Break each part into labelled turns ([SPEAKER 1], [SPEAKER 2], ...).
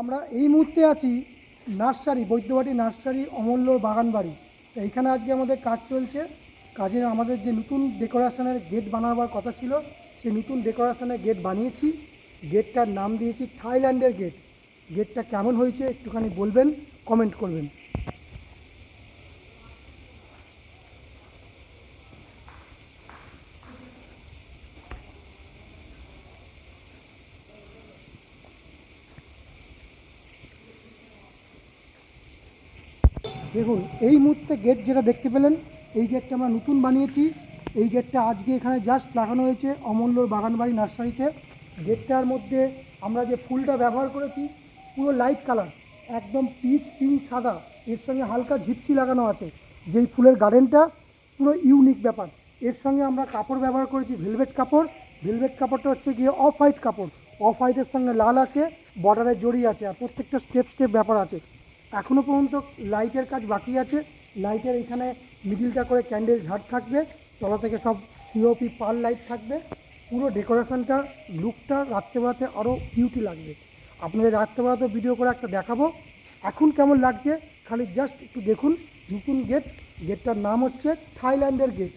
[SPEAKER 1] আমরা এই মুহূর্তে আছি নার্সারি, বৈদ্যবাটি নার্সারি, অমূল্য বাগান বাড়ি। তো এইখানে আজকে আমাদের কাজ চলছে। কাজে আমাদের যে নতুন ডেকোরেশনের গেট বানাবার কথা ছিল, সেই নতুন ডেকোরেশনের গেট বানিয়েছি। গেটটার নাম দিয়েছি থাইল্যান্ডের গেট। গেটটা কেমন হয়েছে একটুখানি বলবেন, কমেন্ট করবেন। দেখুন, এই মুহূর্তে গেট যেটা দেখতে পেলেন, এই গেটটা আমরা নতুন বানিয়েছি। এই গেটটা আজকে এখানে জাস্ট লাগানো হয়েছে অমূল্যর বাগানবাড়ি নার্সারিতে। গেটটার মধ্যে আমরা যে ফুলটা ব্যবহার করেছি পুরো লাইট কালার, একদম পিচ পিঙ্ক সাদা, এর সঙ্গে হালকা ঝিপসি লাগানো আছে। যেই ফুলের গার্ডেনটা পুরো ইউনিক ব্যাপার। এর সঙ্গে আমরা কাপড় ব্যবহার করেছি ভেলভেট কাপড়। ভেলভেট কাপড়টা হচ্ছে গিয়ে অফ হোয়াইট কাপড়, অফ হোয়াইটের সঙ্গে লাল আছে, বর্ডারে জড়ি আছে, আর প্রত্যেকটা স্টেপ স্টেপ ব্যাপার আছে। এখনও পর্যন্ত লাইটের কাজ বাকি আছে। লাইটের এখানে মিডিলটা করে ক্যান্ডেল ঝাড় থাকবে, তলা থেকে সব সিওপি পার লাইট থাকবে। পুরো ডেকোরেশনটা লুকটা রাত্রেবেলাতে আরও বিউটি লাগবে। আপনাদের রাত্রেবেলাতে ভিডিও করে একটা দেখাবো এখন কেমন লাগছে, খালি জাস্ট একটু দেখুন। নতুন গেট, গেটটার নাম হচ্ছে থাইল্যান্ডের গেট।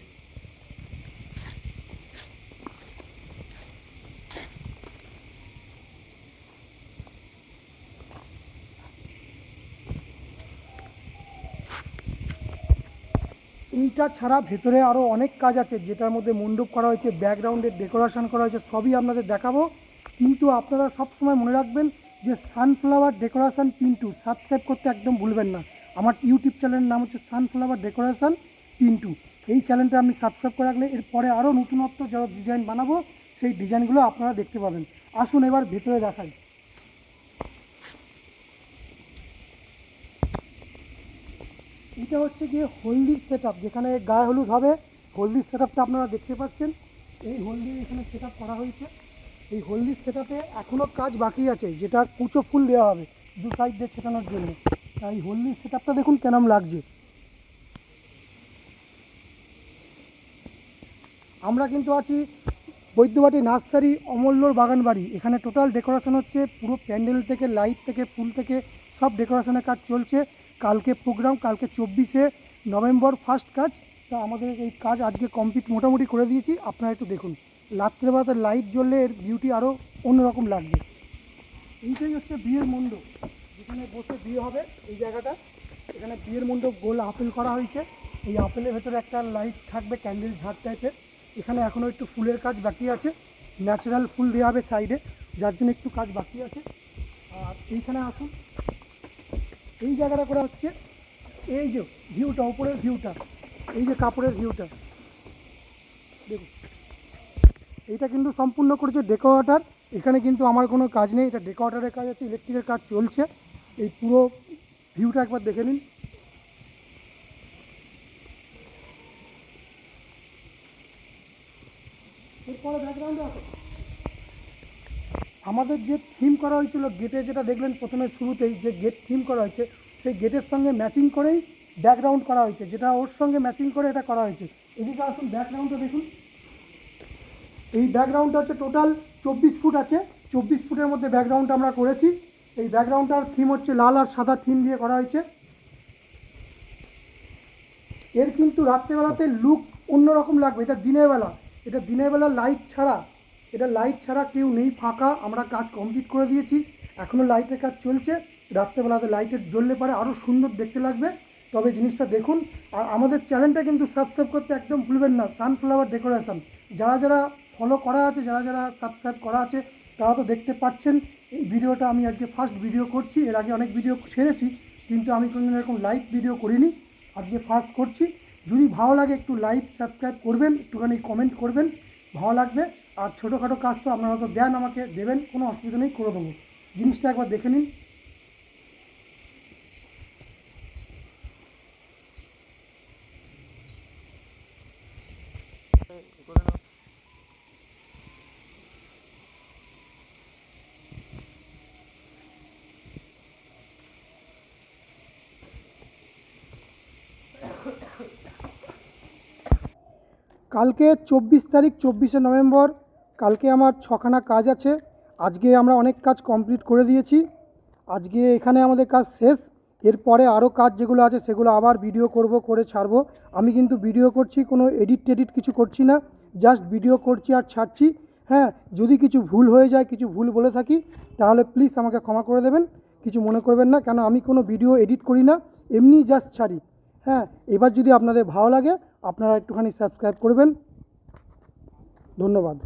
[SPEAKER 1] এইটা ছাড়া ভেতরে আরও অনেক কাজ আছে, যেটার মধ্যে মণ্ডপ করা হয়েছে, ব্যাকগ্রাউন্ডের ডেকোরেশন করা হয়েছে, সবই আপনাদের দেখাবো। কিন্তু আপনারা সবসময় মনে রাখবেন যে সানফ্লাওয়ার ডেকোরেশন পিন্টু সাবস্ক্রাইব করতে একদম ভুলবেন না। আমার ইউটিউব চ্যানেলের নাম হচ্ছে সানফ্লাওয়ার ডেকোরেশন পিন্টু। এই চ্যানেলটা আপনি সাবস্ক্রাইব করে রাখলে এরপরে আরও নতুনত্ব যা ডিজাইন বানাবো সেই ডিজাইনগুলো আপনারা দেখতে পাবেন। আসুন এবার ভেতরে দেখাই। এটা হচ্ছে গিয়ে হলদির সেট আপ, যেখানে গায়ে হলুদ হবে। হলদির সেট আপটা আপনারা দেখতে পাচ্ছেন। এই হলদির এখানে সেট আপ করা হয়েছে। এই হলদির সেট আপে এখনও কাজ বাকি আছে, যেটা কুচো ফুল দেওয়া হবে দু সাইড দিয়ে ছেটানোর জন্য। তাই হলদির সেট আপটা দেখুন কেমন লাগছে। আমরা কিন্তু আছি বৈদ্যবাটি নার্সারি, অমূল্যর বাগান বাড়ি। এখানে টোটাল ডেকোরেশন হচ্ছে, পুরো প্যান্ডেল থেকে, লাইট থেকে, ফুল থেকে সব ডেকোরেশনের কাজ চলছে। কালকে প্রোগ্রাম, কালকে 24শে নভেম্বর ফার্স্ট কাজ। তা আমাদের এই কাজ আজকে কমপ্লিট মোটামুটি করে দিয়েছি। আপনারা একটু দেখুন, রাত্রেবেলাতে লাইট জ্বললে এর বিউটি আরও অন্যরকম লাগবে। এইটাই হচ্ছে বিয়ের মণ্ডপ, যেখানে বসে বিয়ে হবে। এই জায়গাটা, এখানে বিয়ের মণ্ডপ গোল আপেল করা হয়েছে। এই আপেলের ভেতরে একটা লাইট থাকবে, ক্যান্ডেল ঝাড় টাইপের। এখানে এখনও একটু ফুলের কাজ বাকি আছে, ন্যাচারাল ফুল দেওয়া হবে সাইডে, যার জন্য একটু কাজ বাকি আছে। আর এইখানে আসুন, এই জায়গাটা করা হচ্ছে, এই যে ভিউটা, উপরের ভিউটা, এই যে কাপড়ের ভিউটা দেখুন। এইটা কিন্তু সম্পূর্ণ করেছে ডেকোরেটর। এখানে কিন্তু আমার কোনো কাজ নেই, এটা ডেকোরেটরের কাজ আছে, ইলেকট্রিকের কাজ চলছে। এই পুরো ভিউটা একবার দেখে নিন। এরপরে ব্যাকগ্রাউন্ডে আসো। আমাদের যে থিম করা হয়েছিল গেটে, যেটা দেখলেন প্রথমে শুরুতেই যে গেট থিম করা হয়েছে, সেই গেটের সঙ্গে ম্যাচিং করেই ব্যাকগ্রাউন্ড করা হয়েছে, যেটা ওর সঙ্গে ম্যাচিং করে এটা করা হয়েছে। এদিকে আসুন, ব্যাকগ্রাউন্ডটা দেখুন। এই ব্যাকগ্রাউন্ডটা হচ্ছে টোটাল 24 ফুট আছে। 24 ফুটের মধ্যে ব্যাকগ্রাউন্ডটা আমরা করেছি। এই ব্যাকগ্রাউন্ডটার থিম হচ্ছে লাল আর সাদা থিম দিয়ে করা হয়েছে। এর কিন্তু রাত্রেবেলাতে লুক অন্যরকম লাগবে। এটা দিনের বেলা, এটা দিনের বেলা লাইট ছাড়া, এটা লাইট ছাড়া কেউ নেই, ফাঁকা। আমরা কাজ কমপ্লিট করে দিয়েছি, এখনও লাইটের কাজ চলছে। রাত্রেবেলাতে লাইটের জ্বললে পরে আরও সুন্দর দেখতে লাগবে। তবে জিনিসটা দেখুন, আর আমাদের চ্যানেলটা কিন্তু সাবস্ক্রাইব করতে একদম ভুলবেন না, সানফ্লাওয়ার ডেকোরেশন। যারা যারা ফলো করা আছে, যারা যারা সাবস্ক্রাইব করা আছে, তারা তো দেখতে পাচ্ছেন। এই ভিডিওটা আমি আজকে ফার্স্ট ভিডিও করছি, এর আগে অনেক ভিডিও ছেড়েছি, কিন্তু আমি কোনো এরকম লাইভ ভিডিও করিনি, আজকে ফার্স্ট করছি। যদি ভালো লাগে একটু লাইক সাবস্ক্রাইব করবেন, একটুখানি কমেন্ট করবেন, ভালো লাগবে। আর ছোটোখাটো কাজ তো আপনারা তো দেন, আমাকে দেবেন, কোনো অসুবিধা নেই, করে দেবো। জিনিসটা একবার দেখে নিন। কালকে 24 তারিখ, 24শে নভেম্বর, কালকে আমার 6খানা কাজ আছে। আজকে আমরা অনেক কাজ কমপ্লিট করে দিয়েছি। আজকে এখানে আমাদের কাজ শেষ। এরপরে আরও কাজ যেগুলো আছে সেগুলো আবার ভিডিও করব, করে ছাড়বো। আমি কিন্তু ভিডিও করছি, কোনো এডিট টেডিট কিছু করছি না, জাস্ট ভিডিও করছি আর ছাড়ছি। হ্যাঁ, যদি কিছু ভুল হয়ে যায়, কিছু ভুল বলে থাকি, তাহলে প্লিজ আমাকে ক্ষমা করে দেবেন, কিছু মনে করবেন না, কেন আমি কোনো ভিডিও এডিট করি না, এমনি জাস্ট ছাড়ি। হ্যাঁ, এবার যদি আপনাদের ভালো লাগে আপনারা একটুখানি সাবস্ক্রাইব করবেন। ধন্যবাদ।